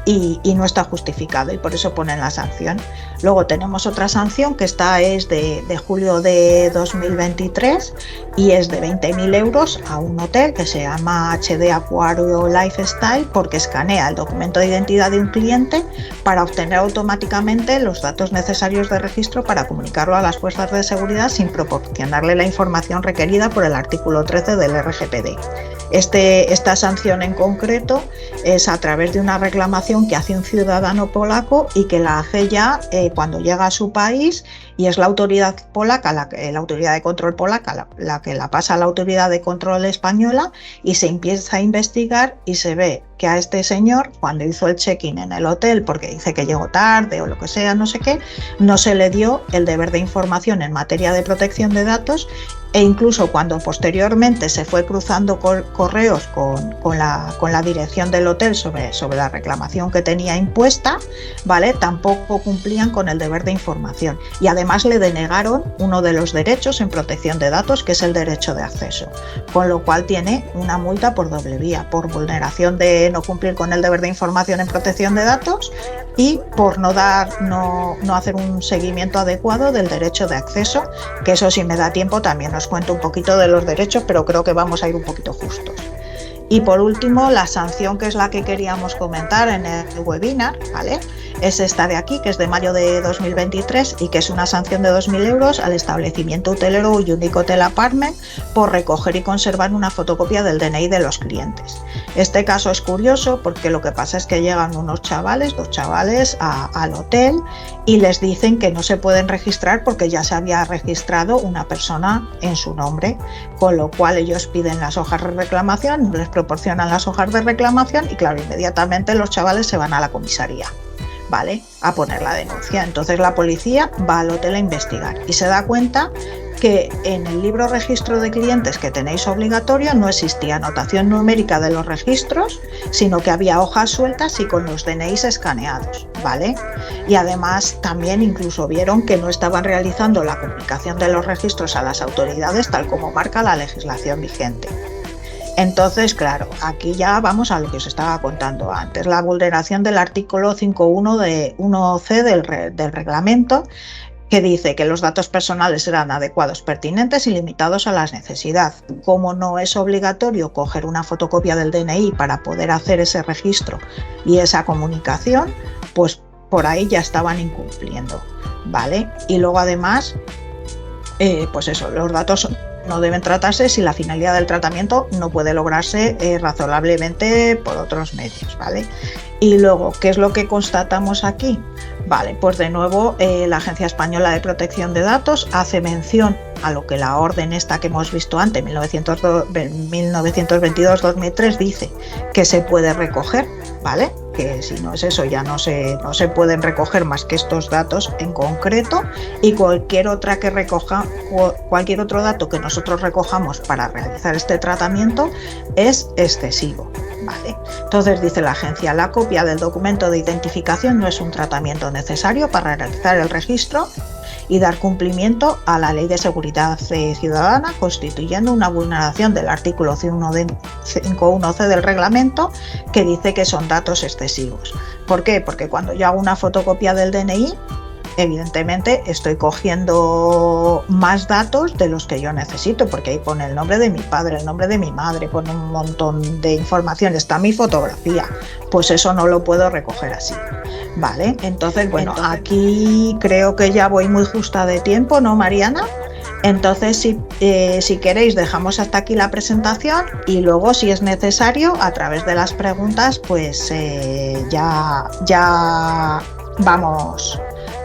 [SPEAKER 3] y no está justificado, y por eso ponen la sanción. Luego tenemos otra sanción que es de julio de 2023 y es de 20.000 euros a un hotel que se llama HD Acuario Lifestyle, porque escanea el documento de identidad de un cliente para obtener automáticamente los datos necesarios de registro para comunicarlo a las fuerzas de seguridad sin proporcionarle la información requerida por el artículo 13 del RGPD. Esta sanción en concreto es a través de una reclamación que hace un ciudadano polaco y que la hace ya cuando llega a su país, y es la autoridad polaca, la autoridad de control polaca, la que la pasa a la autoridad de control española, y se empieza a investigar y se ve que a este señor, cuando hizo el check-in en el hotel porque dice que llegó tarde o lo que sea, no sé qué, no se le dio el deber de información en materia de protección de datos, e incluso cuando posteriormente se fue cruzando correos con la dirección del hotel sobre la reclamación que tenía impuesta, ¿vale?, tampoco cumplían con el deber de información, y además le denegaron uno de los derechos en protección de datos, que es el derecho de acceso, con lo cual tiene una multa por doble vía, por vulneración de no cumplir con el deber de información en protección de datos y por no hacer un seguimiento adecuado del derecho de acceso, que eso, si me da tiempo, también os cuento un poquito de los derechos, pero creo que vamos a ir un poquito justos. Y por último, la sanción, que es la que queríamos comentar en el webinar, ¿vale?, es esta de aquí, que es de mayo de 2023 y que es una sanción de 2.000 euros al establecimiento hotelero Unique Hotel Apartment por recoger y conservar una fotocopia del DNI de los clientes. Este caso es curioso porque lo que pasa es que llegan dos chavales al hotel y les dicen que no se pueden registrar porque ya se había registrado una persona en su nombre, con lo cual ellos piden las hojas de reclamación, les proporcionan las hojas de reclamación y claro, inmediatamente los chavales se van a la comisaría, ¿vale?, a poner la denuncia. Entonces la policía va al hotel a investigar y se da cuenta que en el libro registro de clientes que tenéis obligatorio no existía anotación numérica de los registros, sino que había hojas sueltas y con los DNIs escaneados, ¿vale? Y además también incluso vieron que no estaban realizando la comunicación de los registros a las autoridades tal como marca la legislación vigente. Entonces, claro, aquí ya vamos a lo que os estaba contando antes, la vulneración del artículo 5.1c del reglamento, que dice que los datos personales serán adecuados, pertinentes y limitados a la necesidad. Como no es obligatorio coger una fotocopia del DNI para poder hacer ese registro y esa comunicación, pues por ahí ya estaban incumpliendo, ¿vale? Y luego además, pues eso, los datos no deben tratarse si la finalidad del tratamiento no puede lograrse razonablemente por otros medios, ¿vale? Y luego, ¿qué es lo que constatamos aquí? Vale, pues de nuevo la Agencia Española de Protección de Datos hace mención a lo que la orden esta que hemos visto antes, 1922-2003, dice que se puede recoger, ¿vale? Que si no es eso ya no se pueden recoger más que estos datos en concreto, y cualquier otro dato que nosotros recojamos para realizar este tratamiento es excesivo, ¿vale? Entonces dice la agencia, la copia del documento de identificación no es un tratamiento necesario para realizar el registro y dar cumplimiento a la Ley de Seguridad Ciudadana, constituyendo una vulneración del artículo 5.1c del reglamento, que dice que son datos excesivos. ¿Por qué? Porque cuando yo hago una fotocopia del DNI, evidentemente estoy cogiendo más datos de los que yo necesito, porque ahí pone el nombre de mi padre, el nombre de mi madre, pone un montón de información, está mi fotografía, pues eso no lo puedo recoger así, ¿vale? Entonces, bueno, aquí creo que ya voy muy justa de tiempo, ¿no, Mariana? Entonces, si queréis, dejamos hasta aquí la presentación y luego, si es necesario, a través de las preguntas, pues ya vamos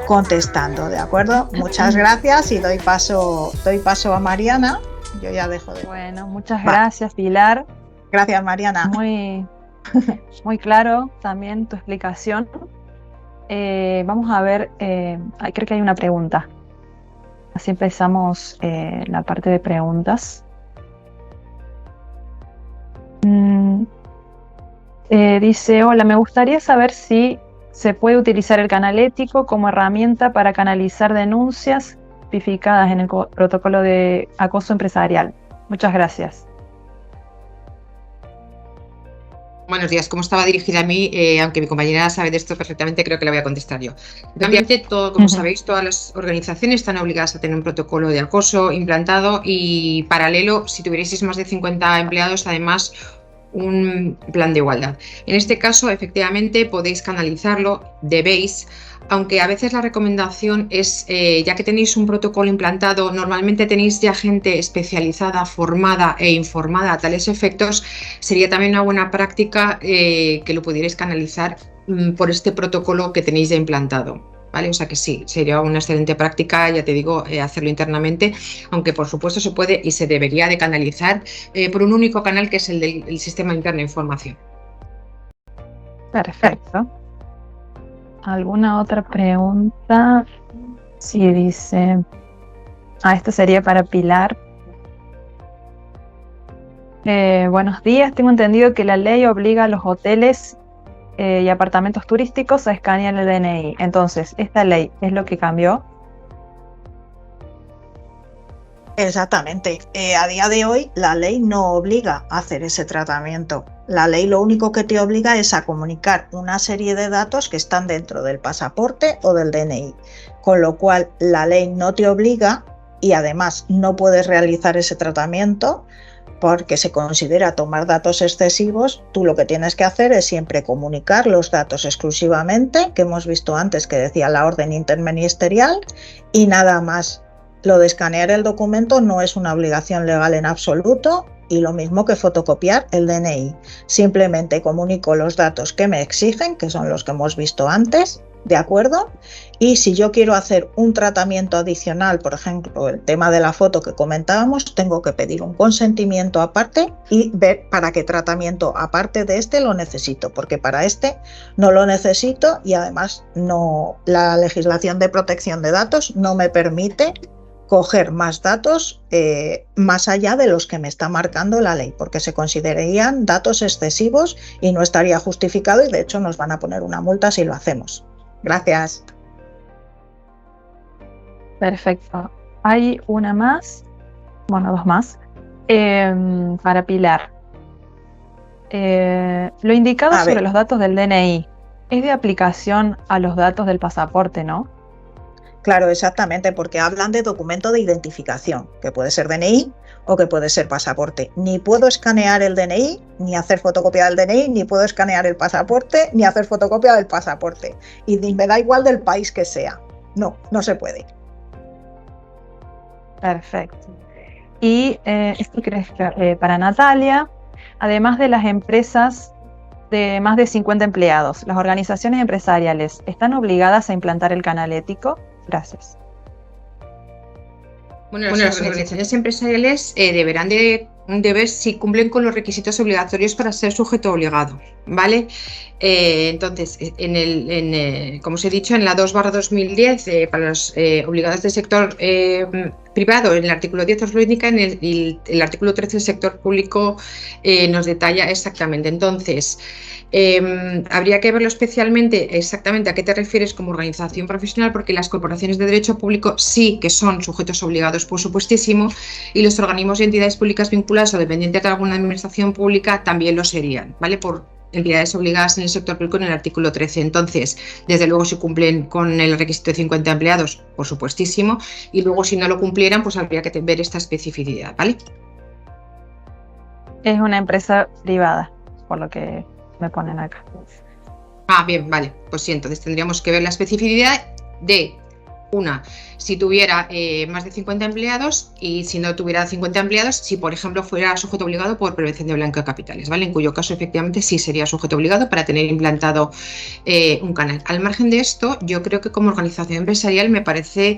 [SPEAKER 3] contestando, ¿de acuerdo? Muchas gracias y doy paso a Mariana. Yo ya dejo de...
[SPEAKER 1] Bueno, muchas gracias, Pilar.
[SPEAKER 3] Gracias, Mariana.
[SPEAKER 1] Muy claro también tu explicación. Vamos a ver, creo que hay una pregunta. Así empezamos la parte de preguntas. Dice, hola, me gustaría saber si se puede utilizar el canal ético como herramienta para canalizar denuncias tipificadas en el protocolo de acoso empresarial. Muchas gracias.
[SPEAKER 2] Buenos días, como estaba dirigida a mí, aunque mi compañera sabe de esto perfectamente, creo que la voy a contestar yo. Efectivamente, como sabéis, todas las organizaciones están obligadas a tener un protocolo de acoso implantado y paralelo, si tuvierais más de 50 empleados, además, un plan de igualdad. En este caso, efectivamente, podéis canalizarlo, debéis, aunque a veces la recomendación es, ya que tenéis un protocolo implantado, normalmente tenéis ya gente especializada, formada e informada a tales efectos, sería también una buena práctica que lo pudierais canalizar por este protocolo que tenéis ya implantado. ¿Vale? O sea que sí, sería una excelente práctica, ya te digo, hacerlo internamente, aunque por supuesto se puede y se debería de canalizar por un único canal que es el del sistema interno de información.
[SPEAKER 1] Perfecto. ¿Alguna otra pregunta? Sí, dice... esta sería para Pilar. Buenos días, tengo entendido que la ley obliga a los hoteles y apartamentos turísticos a escanear el DNI. Entonces, ¿esta ley es lo que cambió?
[SPEAKER 3] Exactamente. A día de hoy la ley no obliga a hacer ese tratamiento. La ley lo único que te obliga es a comunicar una serie de datos que están dentro del pasaporte o del DNI. Con lo cual la ley no te obliga y además no puedes realizar ese tratamiento porque se considera tomar datos excesivos. Tú lo que tienes que hacer es siempre comunicar los datos exclusivamente, que hemos visto antes que decía la orden interministerial, y nada más. Lo de escanear el documento no es una obligación legal en absoluto y lo mismo que fotocopiar el DNI. Simplemente comunico los datos que me exigen, que son los que hemos visto antes, ¿de acuerdo? Y si yo quiero hacer un tratamiento adicional, por ejemplo, el tema de la foto que comentábamos, tengo que pedir un consentimiento aparte y ver para qué tratamiento aparte de este lo necesito, porque para este no lo necesito y además la legislación de protección de datos no me permite coger más datos más allá de los que me está marcando la ley, porque se considerarían datos excesivos y no estaría justificado y de hecho nos van a poner una multa si lo hacemos. Gracias.
[SPEAKER 1] Perfecto. Hay una más, bueno, dos más, para Pilar. Lo indicado sobre los datos del DNI es de aplicación a los datos del pasaporte, ¿no?
[SPEAKER 3] Claro, exactamente, porque hablan de documento de identificación, que puede ser DNI o que puede ser pasaporte. Ni puedo escanear el DNI, ni hacer fotocopia del DNI, ni puedo escanear el pasaporte, ni hacer fotocopia del pasaporte. Y me da igual del país que sea. No, no se puede.
[SPEAKER 1] Perfecto. Y esto crees que para Natalia, además de las empresas de más de 50 empleados, ¿las organizaciones empresariales están obligadas a implantar el canal ético? Gracias.
[SPEAKER 2] Bueno, las organizaciones empresariales deberán de ver si cumplen con los requisitos obligatorios para ser sujeto obligado, ¿vale? Entonces, como os he dicho, en la 2/2010, para los obligados del sector privado, en el artículo 10 os lo indica, el artículo 13 del sector público nos detalla exactamente. Entonces, habría que verlo especialmente exactamente a qué te refieres como organización profesional, porque las corporaciones de derecho público sí que son sujetos obligados, por supuestísimo, y los organismos y entidades públicas vinculadas o dependientes de alguna administración pública también lo serían, ¿vale? Por entidades obligadas en el sector público en el artículo 13. Entonces, desde luego, si cumplen con el requisito de 50 empleados, por supuestísimo, y luego si no lo cumplieran, pues habría que ver esta especificidad, ¿vale?
[SPEAKER 1] Es una empresa privada, por lo que me ponen acá.
[SPEAKER 2] Bien, vale, pues sí, entonces tendríamos que ver la especificidad de Una, si tuviera más de 50 empleados, y si no tuviera 50 empleados, si por ejemplo fuera sujeto obligado por prevención de blanqueo de capitales, ¿vale? En cuyo caso efectivamente sí sería sujeto obligado para tener implantado un canal. Al margen de esto, yo creo que como organización empresarial me parece,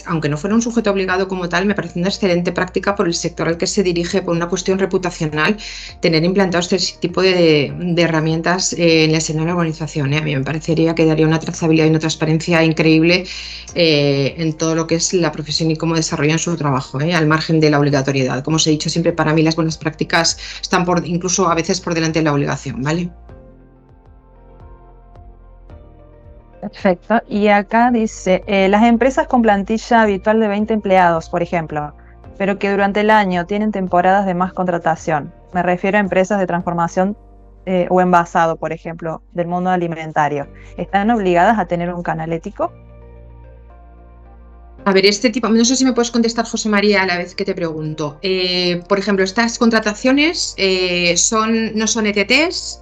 [SPEAKER 2] aunque no fuera un sujeto obligado como tal, me parece una excelente práctica por el sector al que se dirige, por una cuestión reputacional, tener implantado este tipo de herramientas en la seno de la organización. A mí me parecería que daría una trazabilidad y una transparencia increíble en todo lo que es la profesión y cómo desarrollan su trabajo, al margen de la obligatoriedad. Como os he dicho siempre, para mí las buenas prácticas están incluso a veces por delante de la obligación, ¿vale?
[SPEAKER 1] Perfecto. Y acá dice, las empresas con plantilla habitual de 20 empleados, por ejemplo, pero que durante el año tienen temporadas de más contratación. Me refiero a empresas de transformación o envasado, por ejemplo, del mundo alimentario. ¿Están obligadas a tener un canal ético?
[SPEAKER 2] A ver, este tipo, no sé si me puedes contestar, José María, a la vez que te pregunto. Por ejemplo, estas contrataciones no son ETTs,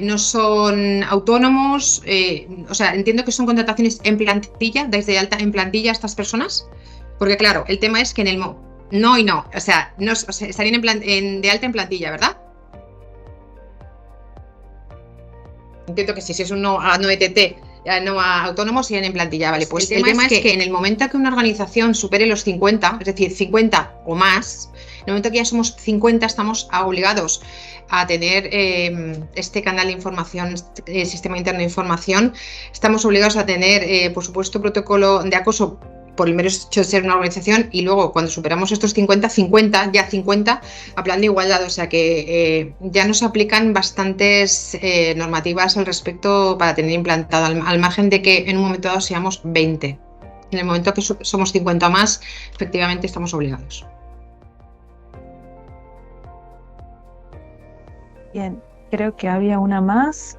[SPEAKER 2] no son autónomos, o sea, entiendo que son contrataciones en plantilla, desde alta en plantilla a estas personas, porque claro, el tema es que en el no y no, o sea, estarían de alta en plantilla, ¿verdad? Entiendo que sí, si es un no ETT, no a autónomos, siguen en plantilla, vale. Pues el tema es que en el momento que una organización supere los 50, es decir, 50 o más, en el momento que ya somos 50, estamos obligados a tener este canal de información, sistema interno de información. Estamos obligados a tener, por supuesto, protocolo de acoso por el mero hecho de ser una organización, y luego cuando superamos estos 50 a plan de igualdad, o sea que ya nos aplican bastantes normativas al respecto para tener implantado, al margen de que en un momento dado seamos 20. En el momento que somos 50 más, efectivamente estamos obligados.
[SPEAKER 1] Bien, creo que había una más.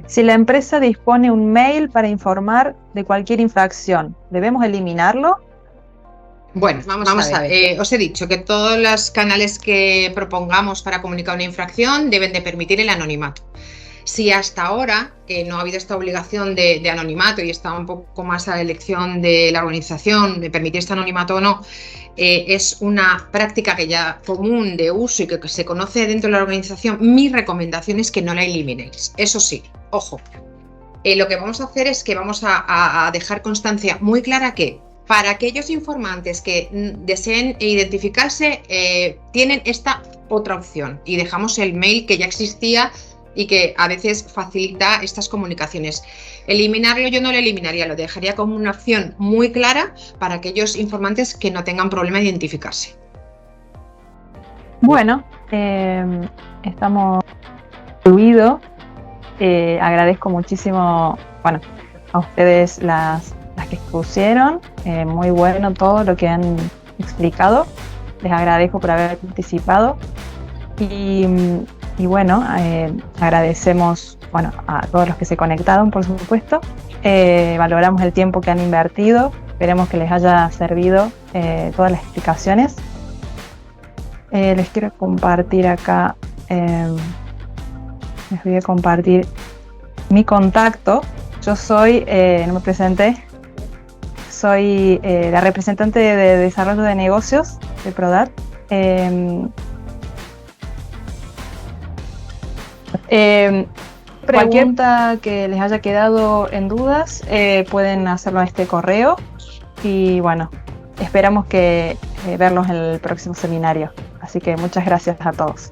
[SPEAKER 1] Si la empresa dispone un mail para informar de cualquier infracción, ¿debemos eliminarlo?
[SPEAKER 2] Bueno, vamos a ver. Os he dicho que todos los canales que propongamos para comunicar una infracción deben de permitir el anonimato. Si hasta ahora no ha habido esta obligación de anonimato y está un poco más a la elección de la organización de permitir este anonimato o no, es una práctica que ya común de uso y que se conoce dentro de la organización, mi recomendación es que no la eliminéis. Eso sí, ojo, lo que vamos a hacer es que vamos a dejar constancia muy clara que para aquellos informantes que deseen identificarse, tienen esta otra opción, y dejamos el mail que ya existía y que a veces facilita estas comunicaciones. Eliminarlo yo no lo eliminaría, lo dejaría como una opción muy clara para aquellos informantes que no tengan problema de identificarse.
[SPEAKER 1] Bueno, estamos incluidos. Agradezco muchísimo, bueno, a ustedes las que expusieron, muy bueno todo lo que han explicado. Les agradezco por haber participado y bueno, agradecemos, bueno, a todos los que se conectaron, por supuesto. Valoramos el tiempo que han invertido. Esperemos que les haya servido todas las explicaciones. Les quiero compartir acá, les voy a compartir mi contacto. Yo soy, no me presenté, soy la representante de desarrollo de negocios de Prodat. Pregunta que les haya quedado en dudas, pueden hacerlo a este correo, y bueno, esperamos que verlos en el próximo seminario. Así que muchas gracias a todos.